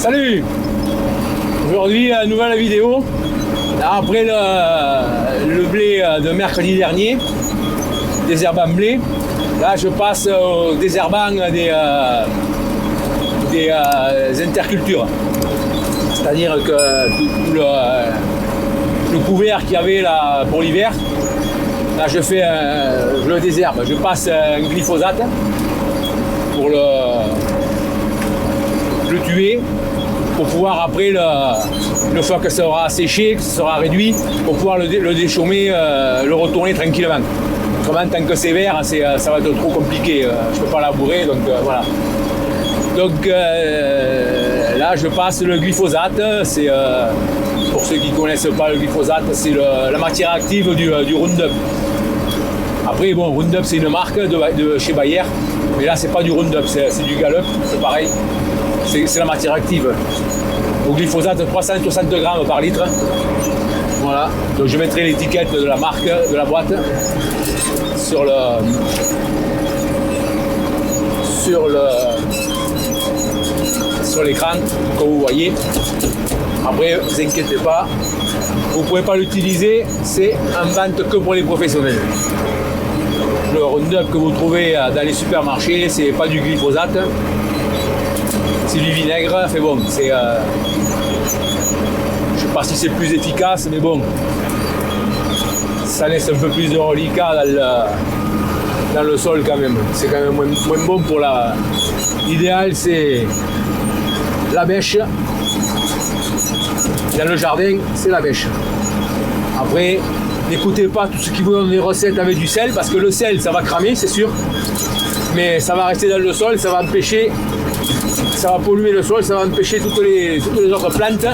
Salut! Aujourd'hui, nouvelle vidéo. Après le blé de mercredi dernier, désherbant blé, là je passe au désherbant des intercultures. C'est-à-dire que tout le couvert qu'il y avait là pour l'hiver, là je le désherbe. Je passe un glyphosate pour le tuer, pour pouvoir après, une fois que ça aura séché, que ça sera réduit, pour pouvoir le déchaumer, le retourner tranquillement. Autrement, tant que c'est vert, ça va être trop compliqué. Je ne peux pas labourer, donc voilà. Donc là, je passe le glyphosate. C'est, pour ceux qui ne connaissent pas le glyphosate, c'est la matière active du Roundup. Après, bon, Roundup, c'est une marque de chez Bayer, mais là, c'est pas du Roundup, c'est du Gallup, c'est pareil. C'est la matière active. Au glyphosate, 360 grammes par litre. Voilà. Donc je mettrai l'étiquette de la marque, de la boîte, sur l'écran, comme vous voyez. Après, ne vous inquiétez pas, vous ne pouvez pas l'utiliser, c'est en vente que pour les professionnels. Le Roundup que vous trouvez dans les supermarchés, c'est pas du glyphosate. C'est du vinaigre, fait bon, je sais pas si c'est plus efficace, mais bon, ça laisse un peu plus de reliquat dans le sol quand même. C'est quand même moins bon pour l'idéal, c'est la bêche. Dans le jardin, c'est la bêche. Après, n'écoutez pas tout ce qui vous donne des recettes avec du sel, parce que le sel, ça va cramer, c'est sûr, mais ça va rester dans le sol, ça va empêcher. Ça va polluer le sol, ça va empêcher toutes les autres plantes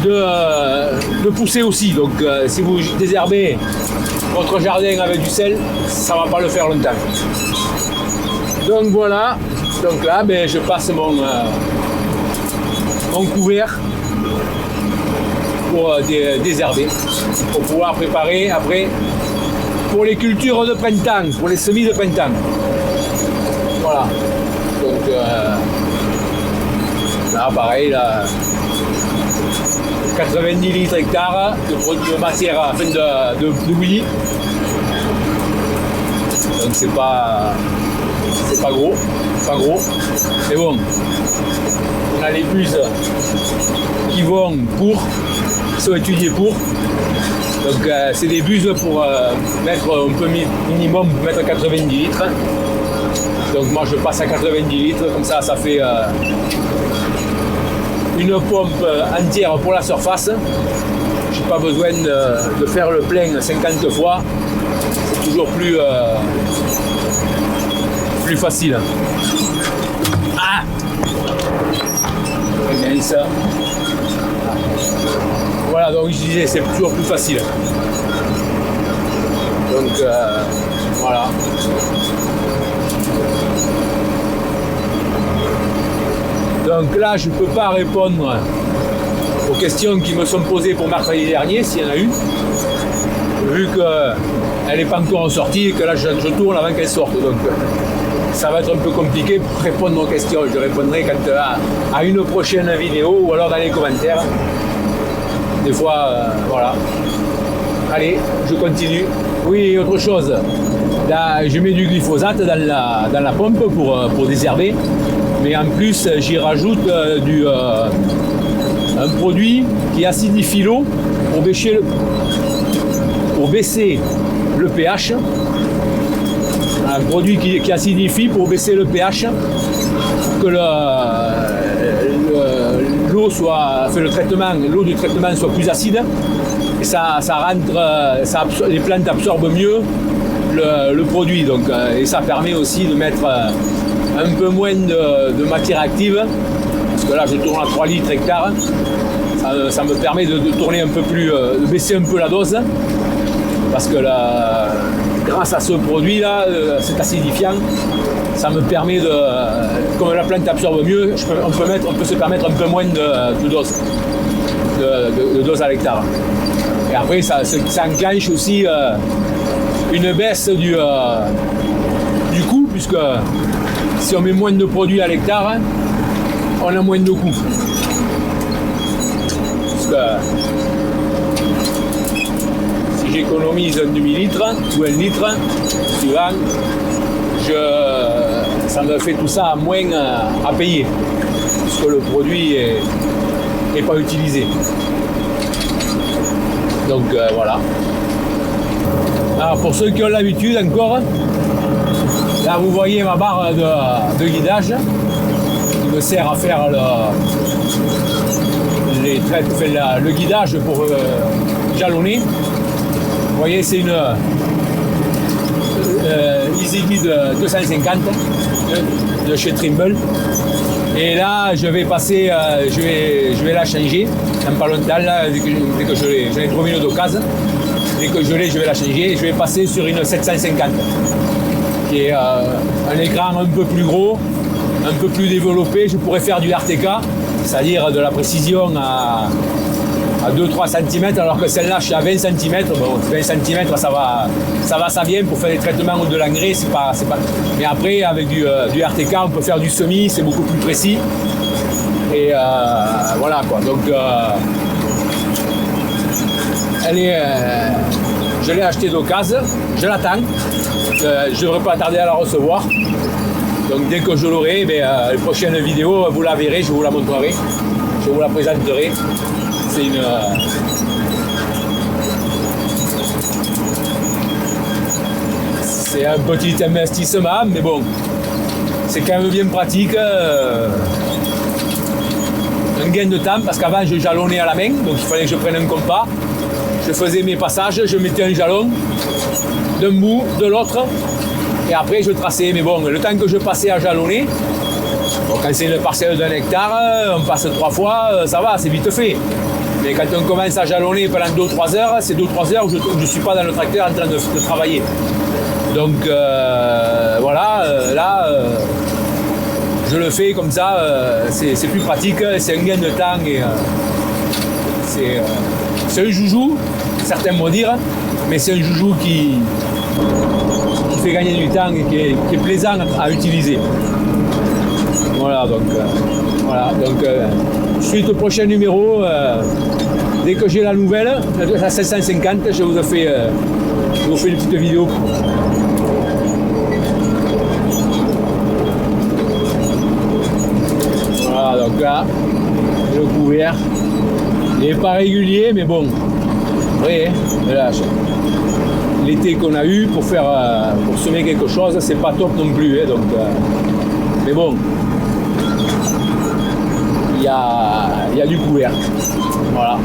de pousser aussi. Donc si vous désherbez votre jardin avec du sel, ça ne va pas le faire longtemps. Donc voilà, donc là je passe mon couvert pour désherber, pour pouvoir préparer après pour les cultures de printemps, pour les semis de printemps. Voilà. Donc là pareil, là, 90 litres hectares de matière de bouillie. Donc c'est pas gros, mais bon, on a les buses qui sont étudiées pour. Donc c'est des buses pour mettre un peu minimum, mettre 90 litres. Donc moi je passe à 90 litres, comme ça fait une pompe entière pour la surface. J'ai pas besoin de faire le plein 50 fois, c'est toujours plus facile. Ah, bien ça. Voilà, donc je disais c'est toujours plus facile. Donc voilà. Donc là, je ne peux pas répondre aux questions qui me sont posées pour mercredi dernier, s'il y en a eu, vu qu'elle n'est pas encore sortie et que là, je tourne avant qu'elle sorte. Donc, ça va être un peu compliqué pour répondre aux questions. Je répondrai à une prochaine vidéo ou alors dans les commentaires. Des fois, voilà. Allez, je continue. Oui, autre chose. Là, je mets du glyphosate dans la pompe pour désherber. Mais en plus, j'y rajoute un produit qui acidifie l'eau pour baisser le pH. Un produit qui acidifie pour baisser le pH, que l'eau du traitement soit plus acide. Et ça rentre, les plantes absorbent mieux le produit. Donc, et ça permet aussi de mettre un peu moins de matière active, parce que là je tourne à 3 litres hectare, ça me permet de tourner un peu plus, de baisser un peu la dose, parce que grâce à ce produit là, cet acidifiant, ça me permet comme la plante absorbe mieux, on peut se permettre un peu moins de dose à l'hectare. Et après ça enclenche aussi une baisse du coût, puisque si on met moins de produits à l'hectare, on a moins de coûts. Parce que si j'économise un demi-litre ou un litre, suivant, ça me fait tout ça à moins à payer. Parce que le produit n'est pas utilisé. Donc voilà. Alors pour ceux qui ont l'habitude encore, là vous voyez ma barre de guidage qui me sert à faire le guidage pour jalonner. Vous voyez, c'est une EasyGuide 250 de chez Trimble. Et là, je vais passer, je vais la changer dans pas longtemps, là, dès que je l'ai. J'en ai trouvé une d'occasion. Dès que je l'ai, je vais la changer. Et je vais passer sur une 750, qui est un écran un peu plus gros, un peu plus développé. Je pourrais faire du RTK, c'est-à-dire de la précision à 2-3 cm, alors que celle-là, je suis à 20 cm. Bon, 20 cm, ça vient pour faire des traitements ou de l'engrais. C'est pas... Mais après, avec du RTK, on peut faire du semi, c'est beaucoup plus précis. Et voilà quoi. Donc, je l'ai acheté d'occasion, je l'attends. Je ne devrais pas tarder à la recevoir. Donc, dès que je l'aurai, les prochaines vidéos, vous la verrez, je vous la montrerai, je vous la présenterai. C'est un petit investissement, mais bon, c'est quand même bien pratique. Un gain de temps, parce qu'avant je jalonnais à la main, donc il fallait que je prenne un compas. Je faisais mes passages, je mettais un jalon d'un bout, de l'autre, et après je traçais. Mais bon, le temps que je passais à jalonner, bon, quand c'est une parcelle d'1 hectare, on passe 3 fois, ça va, c'est vite fait. Mais quand on commence à jalonner pendant 2-3 heures, c'est 2-3 heures où je ne suis pas dans le tracteur en train de travailler. Donc voilà, là, je le fais comme ça, c'est plus pratique, c'est un gain de temps et c'est un joujou, certains vont dire, mais c'est un joujou qui fait gagner du temps et qui est plaisant à utiliser. Voilà, donc suite au prochain numéro, dès que j'ai la nouvelle, la 750, je vous fais une petite vidéo. Voilà, donc là, le couvert, il n'est pas régulier, mais bon, ouais, là, l'été qu'on a eu pour semer quelque chose, c'est pas top non plus, hein, donc, mais bon. Il y a du couvert. Voilà.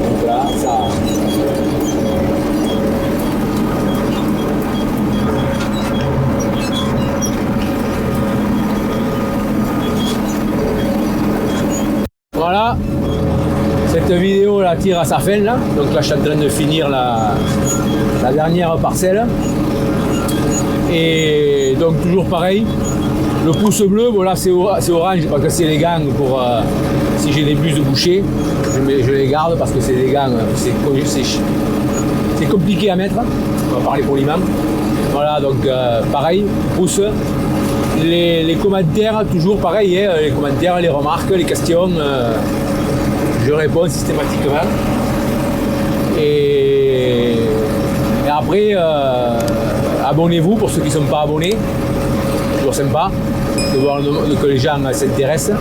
Donc là, ça. Voilà. Cette vidéo là tire à sa fin là. Donc là, je suis en train de finir la dernière parcelle. Et donc toujours pareil, le pouce bleu, voilà, c'est orange parce que c'est les gants pour si j'ai des bus de boucher, je les garde parce que c'est des gants, c'est compliqué à mettre, on va parler poliment. Voilà, donc pareil, pouce. Les commentaires, toujours pareil, hein, les commentaires, les remarques, les questions, je réponds systématiquement. Et après, abonnez-vous pour ceux qui ne sont pas abonnés, toujours sympa de voir que les gens s'intéressent.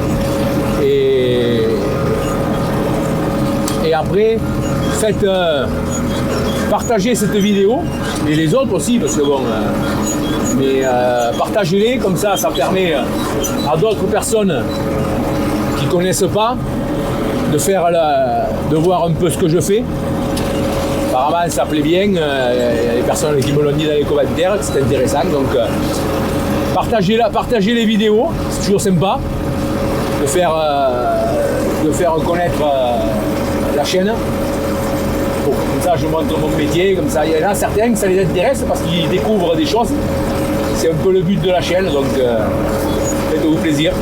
Et après, faites partagez cette vidéo, et les autres aussi, parce que bon, mais partagez-les, comme ça permet à d'autres personnes qui ne connaissent pas de voir un peu ce que je fais. Apparemment ça plaît bien, il y a des personnes qui me l'ont dit dans les commentaires que c'est intéressant, donc partagez les vidéos, c'est toujours sympa de faire connaître la chaîne. Bon, comme ça je montre mon métier, comme ça il y en a certains que ça les intéresse parce qu'ils découvrent des choses, c'est un peu le but de la chaîne, donc faites-vous plaisir.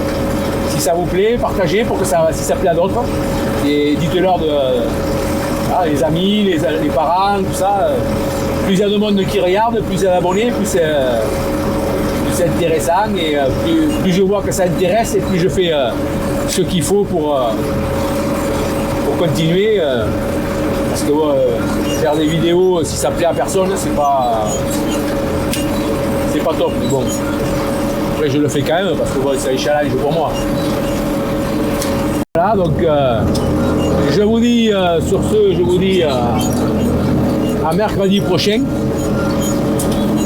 Si ça vous plaît, partagez pour que si ça plaît à d'autres, et dites-leur les amis, les parents, tout ça, plus il y a de monde qui regarde, plus il y a d'abonnés, plus c'est intéressant et plus je vois que ça intéresse et plus je fais ce qu'il faut pour continuer. Parce que faire des vidéos, si ça plaît à personne, c'est pas top. Mais bon, après je le fais quand même parce que c'est un challenge pour moi. Voilà, donc je vous dis sur ce, je vous dis à mercredi prochain,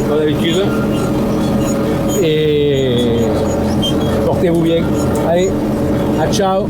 comme d'habitude. Et portez-vous bien. Allez, à ciao.